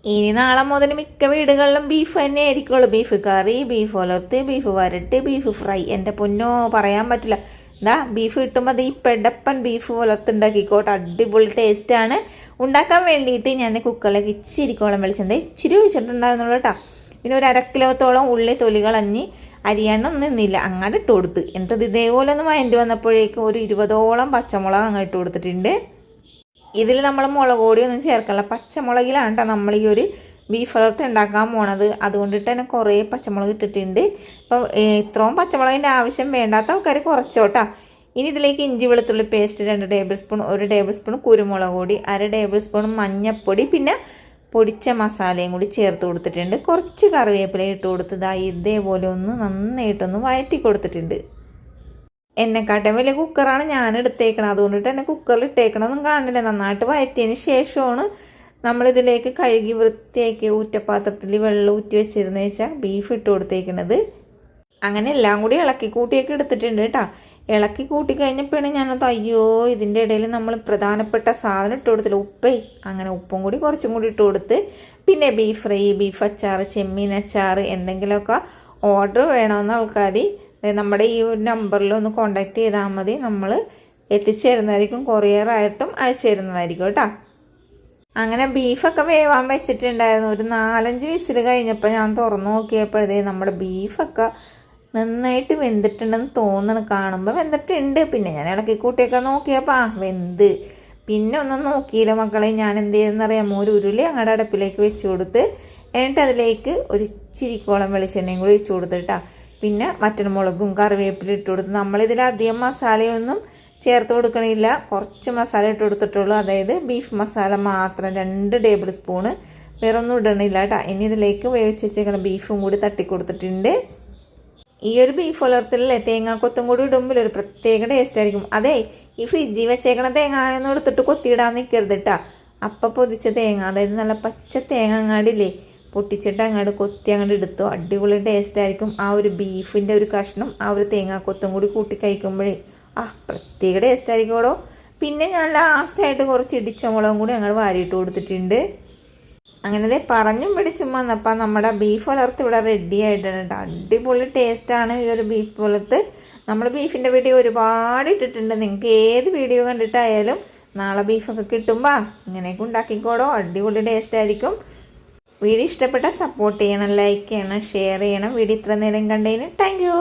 ഇനി നാളെ മുതൽ മിക്ക വീടുകളിലും ബീഫ് തന്നെ ആയിരിക്കുള്ളൂ. ബീഫ് കറി, ബീഫ് ഉലർത്ത്, ബീഫ് വരട്ട്, ബീഫ് ഫ്രൈ. എൻ്റെ പൊന്നോ പറയാൻ പറ്റില്ല. എന്താ ബീഫ് കിട്ടുമ്പോൾ അത് ഈ പെടപ്പൻ ബീഫ് ഉലർത്തുണ്ടാക്കിക്കോട്ടെ. അടിപൊളി ടേസ്റ്റാണ്. ഉണ്ടാക്കാൻ വേണ്ടിയിട്ട് ഞാൻ കുക്കറിലേക്ക് ഇച്ചിരിക്കോളം വെളിച്ചെണ്ണ ഇച്ചിരി ഒഴിച്ചിട്ടുണ്ടായിരുന്നുള്ളൂ കേട്ടോ. പിന്നെ ഒരു 1/2 കിലോത്തോളം ഉള്ളി തൊലി കളഞ്ഞ് അരിയണ്ണൊന്നും നിന്നില്ല അങ്ങോട്ട് ഇട്ട് കൊടുത്ത്. എന്നിട്ട് ഇതേപോലെ ഒന്ന് വഴണ്ടി വന്നപ്പോഴേക്കും ഒരു 20ഓളം പച്ചമുളക് അങ്ങ് ഇട്ട് കൊടുത്തിട്ടുണ്ട്. ഇതിൽ നമ്മൾ മുളക് പൊടിയൊന്നും ചേർക്കല്ല, പച്ചമുളകിലാണ് കേട്ടോ നമ്മൾ ഈ ഒരു ബീഫ് വളർത്ത് ഉണ്ടാക്കാൻ പോണത്. അതുകൊണ്ടിട്ട് തന്നെ കുറേ പച്ചമുളക് ഇട്ടിട്ടുണ്ട്. അപ്പോൾ ഇത്രയും പച്ചമുളകിൻ്റെ ആവശ്യം വേണ്ടാത്ത ആൾക്കാർ കുറച്ചോട്ടാ. ഇനി ഇതിലേക്ക് ഇഞ്ചി വെളുത്തുള്ളി paste 2 table spoon, 1 table spoon കുരുമുളക് പൊടി, 1/2 ടേബിൾ സ്പൂൺ മഞ്ഞൾപ്പൊടി, പിന്നെ പൊടിച്ച മസാലയും കൂടി ചേർത്ത് കൊടുത്തിട്ടുണ്ട്. കുറച്ച് കറിവേപ്പില ഇട്ട് കൊടുത്തതായി ഇതേപോലെ ഒന്ന് നന്നായിട്ടൊന്ന് വഴറ്റി കൊടുത്തിട്ടുണ്ട്. എന്നെക്കാട്ടും വലിയ കുക്കറാണ് ഞാൻ എടുത്തേക്കണം. അതുകൊണ്ടിട്ട് തന്നെ കുക്കറിൽ ഇട്ടേക്കണമൊന്നും കാണില്ല. നന്നായിട്ട് വഴറ്റിയതിന് ശേഷമാണ് നമ്മളിതിലേക്ക് കഴുകി വൃത്തിയാക്കി ഊറ്റപ്പാത്രത്തിൽ വെള്ളം ഊറ്റി വെച്ചിരുന്ന വെച്ചാൽ ബീഫ് ഇട്ട് കൊടുത്തേക്കണത്. അങ്ങനെ എല്ലാം കൂടി ഇളക്കി കൂട്ടിയൊക്കെ എടുത്തിട്ടുണ്ട് കേട്ടോ. ഇളക്കി കൂട്ടി കഴിഞ്ഞപ്പോഴാണ് ഞാനത് അയ്യോ ഇതിൻ്റെ ഇടയിൽ നമ്മൾ പ്രധാനപ്പെട്ട സാധനം ഇട്ട് കൊടുത്തില്ല, ഉപ്പേ. അങ്ങനെ ഉപ്പും കൂടി കുറച്ചും കൂടി ഇട്ട് കൊടുത്ത് പിന്നെ ബീഫ് ഫ്രൈ, ബീഫ് അച്ചാർ, ചെമ്മീൻ അച്ചാർ എന്തെങ്കിലുമൊക്കെ ഓർഡർ വേണമെന്ന ആൾക്കാർ നമ്മുടെ ഈ നമ്പറിൽ ഒന്ന് കോണ്ടാക്ട് ചെയ്താൽ മതി. നമ്മൾ എത്തിച്ചേരുന്നതായിരിക്കും, കൊറിയറായിട്ടും അയച്ചു തരുന്നതായിരിക്കും കേട്ടോ. അങ്ങനെ ബീഫൊക്കെ വേവാൻ വെച്ചിട്ടുണ്ടായിരുന്നു. ഒരു 4-5 വിസിൽ കഴിഞ്ഞപ്പോൾ ഞാൻ തുറന്നു നോക്കിയപ്പോഴേ നമ്മുടെ ബീഫൊക്കെ നന്നായിട്ട് വെന്തിട്ടുണ്ടെന്ന് തോന്നണം. കാണുമ്പോൾ വെന്തിട്ടുണ്ട്. പിന്നെ ഞാൻ ഇളക്കി കൂട്ടിയൊക്കെ നോക്കിയപ്പോൾ വെന്ത്. പിന്നെ ഒന്നും നോക്കിയില്ല മക്കളെ. ഞാൻ എന്ത് ചെയ്തെന്നറിയാമോ, ഒരു ഉരുളി അങ്ങടെ അടുപ്പിലേക്ക് വെച്ച് കൊടുത്ത് എന്നിട്ട് അതിലേക്ക് ഒരു ഇച്ചിരിക്കോളം വെളിച്ചെണ്ണയും കൂടി വെച്ച് കൊടുത്തിട്ടാ. പിന്നെ വറ്റൽമുളകും കറിവേപ്പില ഇട്ട് കൊടുത്ത്. നമ്മളിതിലധികം മസാലയൊന്നും ചേർത്ത് കൊടുക്കണില്ല, കുറച്ച് മസാല ഇട്ട് കൊടുത്തിട്ടുള്ളൂ. അതായത് ബീഫ് മസാല മാത്രം 2 ടേബിൾ സ്പൂണ്, വേറെ ഒന്നും ഇടണില്ല കേട്ടോ. ഇനി ഇതിലേക്ക് വേവിച്ച് വെച്ചേക്കണം ബീഫും കൂടി തട്ടി കൊടുത്തിട്ടുണ്ട്. ഈ ഒരു ബീഫ് ഉലർത്തലല്ലേ തേങ്ങാക്കൊത്തും കൂടി ഇടുമ്പോൾ ഒരു പ്രത്യേക ടേസ്റ്റ് ആയിരിക്കും. അതെ ഈ ഫ്രിഡ്ജിൽ വെച്ചേക്കണ തേങ്ങയൊന്നും എടുത്തിട്ട് കൊത്തിയിടാൻ നിൽക്കരുത് കേട്ടോ. അപ്പം പൊതിച്ച തേങ്ങ, അതായത് നല്ല പച്ച തേങ്ങ അങ്ങാടില്ലേ പൊട്ടിച്ചിട്ട് അങ്ങോട്ട് കൊത്തി അങ്ങോട്ട് എടുത്തു. അടിപൊളി ടേസ്റ്റ് ആയിരിക്കും. ആ ഒരു ബീഫിൻ്റെ ഒരു കഷ്ണം ആ ഒരു തേങ്ങാക്കൊത്തും കൂടി കൂട്ടി കഴിക്കുമ്പോഴേ പ്രത്യേക ടേസ്റ്റ് ആയിരിക്കുമോ. പിന്നെ ഞാൻ ലാസ്റ്റായിട്ട് കുറച്ച് ഇടിച്ച മുളകും കൂടി ഞങ്ങൾ വാരിയിട്ട് കൊടുത്തിട്ടുണ്ട്. അങ്ങനെ പറഞ്ഞും പിടിച്ചും വന്നപ്പോൾ നമ്മുടെ ബീഫ് ഉലർത്ത് ഇവിടെ റെഡി ആയിട്ടുണ്ട്. അടിപൊളി ടേസ്റ്റാണ് ഈ ഒരു ബീഫ് ഉലർത്ത്. നമ്മൾ ബീഫിൻ്റെ വീഡിയോ ഒരുപാട് ഇട്ടിട്ടുണ്ട്. നിങ്ങൾക്ക് ഏത് വീഡിയോ കണ്ടിട്ടായാലും നാളെ ബീഫൊക്കെ കിട്ടുമ്പോൾ ഇങ്ങനെയൊക്കെ ഉണ്ടാക്കിക്കോടോ. അടിപൊളി ടേസ്റ്റ് ആയിരിക്കും. വീഡിയോ ഇഷ്ടപ്പെട്ടാൽ സപ്പോർട്ട് ചെയ്യണം, ലൈക്ക് ചെയ്യണം, ഷെയർ ചെയ്യണം. വീഡിയോ ഇത്ര നേരം കണ്ടതിന് താങ്ക് യു.